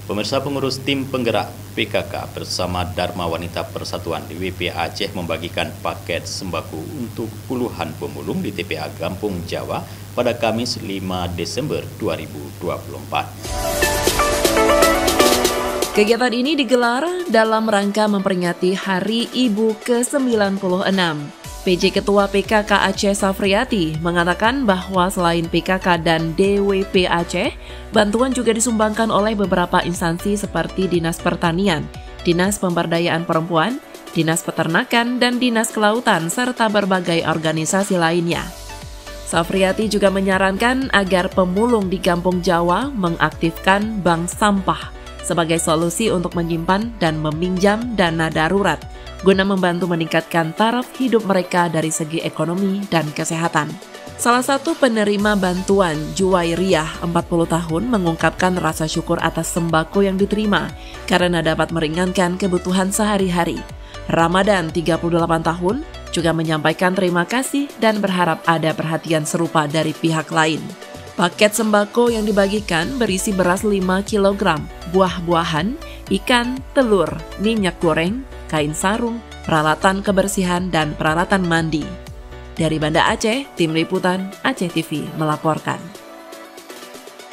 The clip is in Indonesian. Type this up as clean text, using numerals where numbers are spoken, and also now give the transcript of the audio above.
Pemirsa, pengurus tim penggerak PKK bersama Dharma Wanita Persatuan DWP Aceh membagikan paket sembako untuk puluhan pemulung di TPA Gampung Jawa pada Kamis 5 Desember 2024. Kegiatan ini digelar dalam rangka memperingati Hari Ibu ke-96. PJ Ketua PKK Aceh Safriati mengatakan bahwa selain PKK dan DWP Aceh, bantuan juga disumbangkan oleh beberapa instansi seperti Dinas Pertanian, Dinas Pemberdayaan Perempuan, Dinas Peternakan, dan Dinas Kelautan, serta berbagai organisasi lainnya. Safriati juga menyarankan agar pemulung di Kampung Jawa mengaktifkan bank sampah sebagai solusi untuk menyimpan dan meminjam dana darurat guna membantu meningkatkan taraf hidup mereka dari segi ekonomi dan kesehatan. Salah satu penerima bantuan, Juwairiyah, 40 tahun, mengungkapkan rasa syukur atas sembako yang diterima karena dapat meringankan kebutuhan sehari-hari. Ramadan, 38 tahun, juga menyampaikan terima kasih dan berharap ada perhatian serupa dari pihak lain. Paket sembako yang dibagikan berisi beras 5 kg, buah-buahan, ikan, telur, minyak goreng, kain sarung, peralatan kebersihan, dan peralatan mandi. Dari Banda Aceh, Tim Liputan Aceh TV melaporkan.